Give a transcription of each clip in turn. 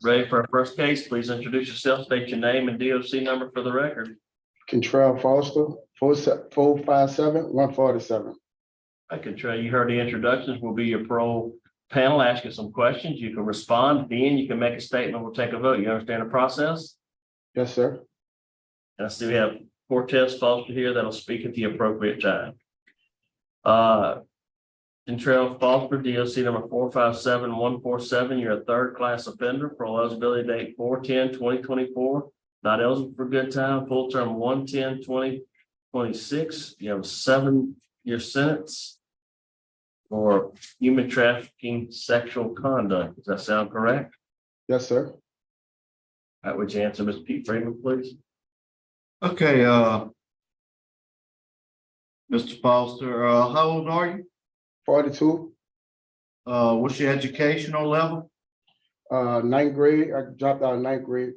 Ready for our first case? Please introduce yourself, state your name and DOC number for the record. Kentrell Foster, 457-147. I can tell you heard the introductions. Will be your parole panel asking some questions. You can respond. Then you can make a statement. We'll take a vote. You understand the process? Yes, sir. And I see we have Cortez Foster here that'll speak at the appropriate time. Kentrell Foster, DOC number 457-147. You're a third class offender. Parole eligibility date 4/10/2024. Not eligible for good time. Full term 1/10/2026. You have a 7-year sentence for human trafficking, sexual conduct. Does that sound correct? Yes, sir. All right, would you answer Mr. Pete Freeman, please? Okay, Mr. Foster, how old are you? 42, What's your educational level? 9th grade. I dropped out of 9th grade.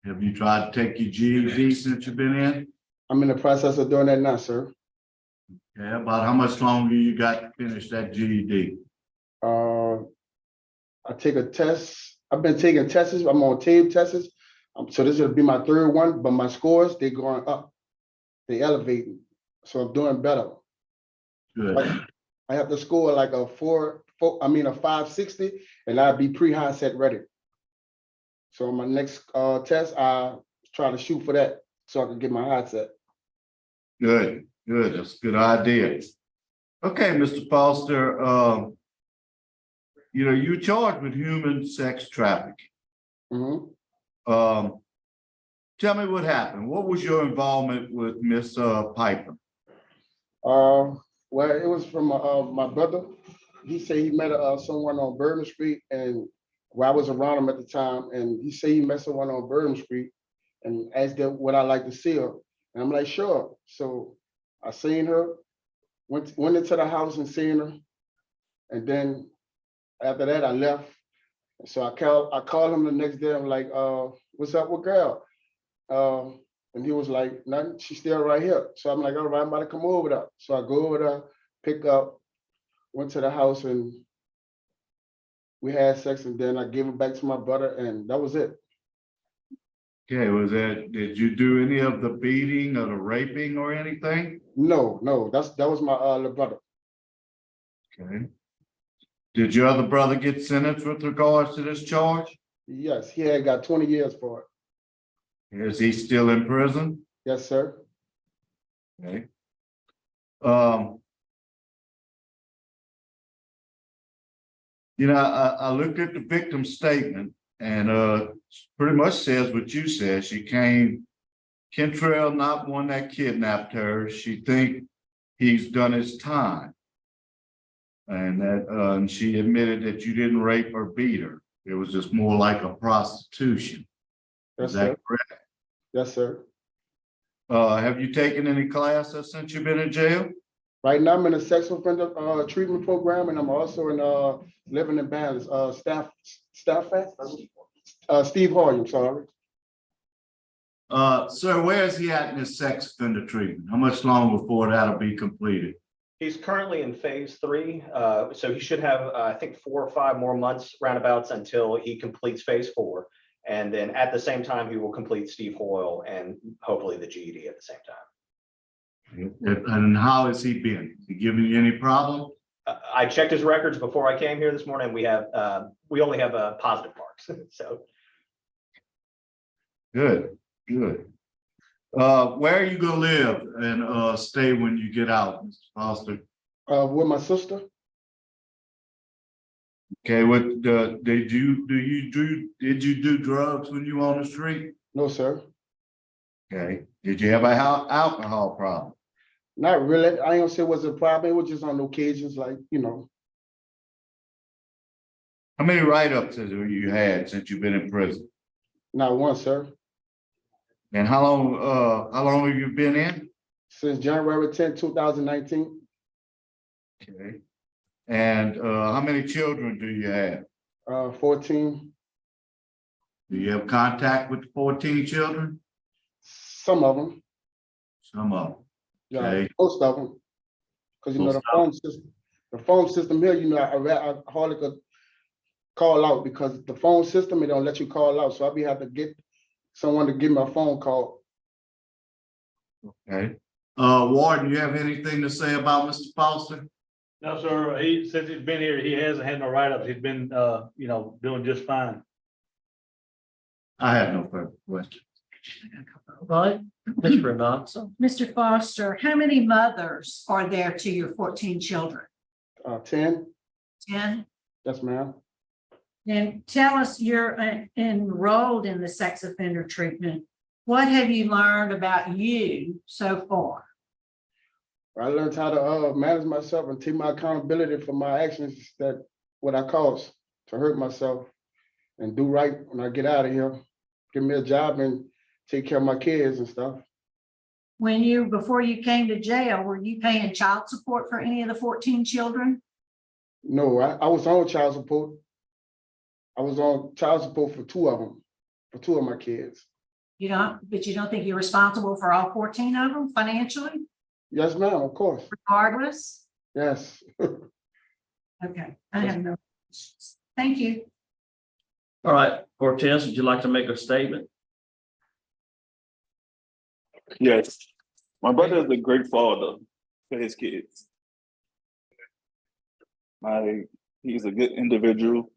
Have you tried to take your GED since you've been in? I'm in the process of doing that now, sir. Yeah, about how much longer you got to finish that GED? I take a test. I've been taking tests. I'm on tape tests. So this will be my 3rd one, but my scores, they going up. They elevating. So I'm doing better. Good. I have to score like a 560, and I'll be pre-high set ready. So on my next test, I try to shoot for that so I can get my high set. Good, good. That's a good idea. Okay, Mr. Foster, you're charged with human sex trafficking. Mm-hmm. Tell me what happened. What was your involvement with Miss Piper? Well, it was from my brother. He said he met someone on Bourbon Street, and I was around him at the time, and he said he met someone on Bourbon Street and asked them would I like to see her. And I'm like, sure. So I seen her, went into the house and seen her. And then after that, I left. So I called him the next day. I'm like, what's up with girl? And he was like, nothing, she's still right here. So I'm like, all right, I'm about to come over there. So I go over there, pick up, went to the house, and we had sex, and then I gave it back to my brother, and that was it. Okay, did you do any of the beating or the raping or anything? No, that was my little brother. Okay. Did your other brother get sentenced with regards to this charge? Yes, he had got 20 years for it. Is he still in prison? Yes, sir. Okay. I looked at the victim's statement, and pretty much says what you said. She came, Kentrell not one that kidnapped her. She think he's done his time. And that and she admitted that you didn't rape or beat her. It was just more like a prostitution. Yes, Is that sir. correct? Yes, sir. Have you taken any classes since you've been in jail? Right now, I'm in a sex offender treatment program, and I'm also in living in balance. Steve Hardy, I'm sorry. Sir, where is he at in his sex offender treatment? How much longer before that'll be completed? He's currently in phase 3, so he should have, I think, 4 or 5 more months roundabouts until he completes phase 4. And then at the same time, he will complete Steve Hoyle and hopefully the GED at the same time. And how has he been? He giving you any problem? I checked his records before I came here this morning. We only have positive marks. So Good. Where are you gonna live and stay when you get out, Mr. Foster? With my sister. Okay, did you do drugs when you were on the street? No, sir. Okay. Did you have a alcohol problem? Not really. I ain't gonna say it was a problem. It was just on occasions, like, How many write-ups have you had since you've been in prison? not one, sir. And how long have you been in? Since January 10, 2019. Okay. And how many children do you have? 14. Do you have contact with 14 children? Some of them. Some of them. Yeah, Okay. most of them. Because the phone system here, I hardly could call out because the phone system, it don't let you call out. So I be have to get someone to give me a phone call. Okay. Warden, you have anything to say about Mr. Foster? No, sir, since he's been here, he hasn't had no write-ups. He's been, doing just fine. I have no further questions. Right, Ms. Renata. Mr. Foster, how many mothers are there to your 14 children? 10, 10? yes, ma'am. And tell us, you're enrolled in the sex offender treatment. What have you learned about you so far? I learned how to manage myself and take my accountability for my actions that what I caused to hurt myself and do right when I get out of here. Give me a job and take care of my kids and stuff. Before you came to jail, were you paying child support for any of the 14 children? No, I was on child support. I was on child support for 2 of them, for 2 of my kids. But you don't think you're responsible for all 14 of them financially, Yes, ma'am, of course. regardless? Yes. Okay, I have no questions. Thank you. All right, Cortez, would you like to make a statement? Yes, my brother is a great father for his kids. He's a good individual.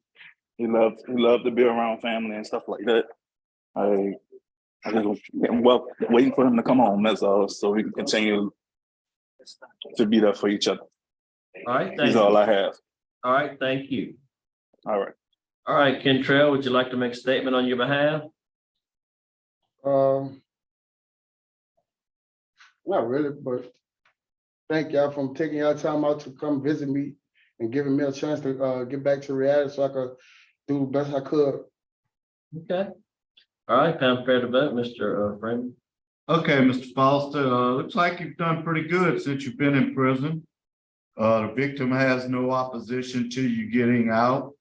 He loved to be around family and stuff like that. I just waiting for him to come home. That's all, so we can continue to be there for each other. All right, thank That's you. all I have. All right, thank you. All right. All right, Kentrell, would you like to make a statement on your behalf? Not really, but thank y'all for taking y'all time out to come visit me and giving me a chance to get back to reality so I could do the best I could. Okay. All right, Pam, fair to vote, Mr. Freeman. Okay, Mr. Foster, looks like you've done pretty good since you've been in prison. The victim has no opposition to you getting out.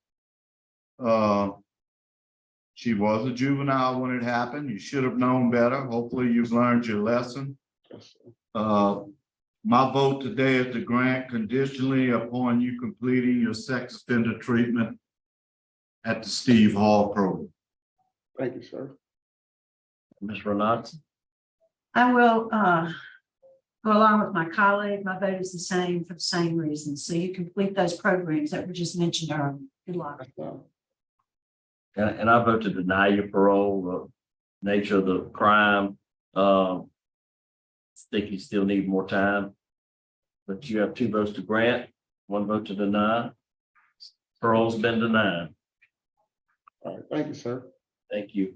She was a juvenile when it happened. You should have known better. Hopefully you've learned your lesson. Yes, sir. My vote today is to grant conditionally upon you completing your sex offender treatment at the Steve Hall program. Thank you, sir. Ms. Renata. I will go along with my colleague. My vote is the same for the same reasons. So you complete those programs that were just mentioned earlier. Good luck. And I vote to deny your parole, the nature of the crime. Think you still need more time. But you have 2 votes to grant, 1 vote to deny. Parole's been denied. All right, thank you, sir. Thank you.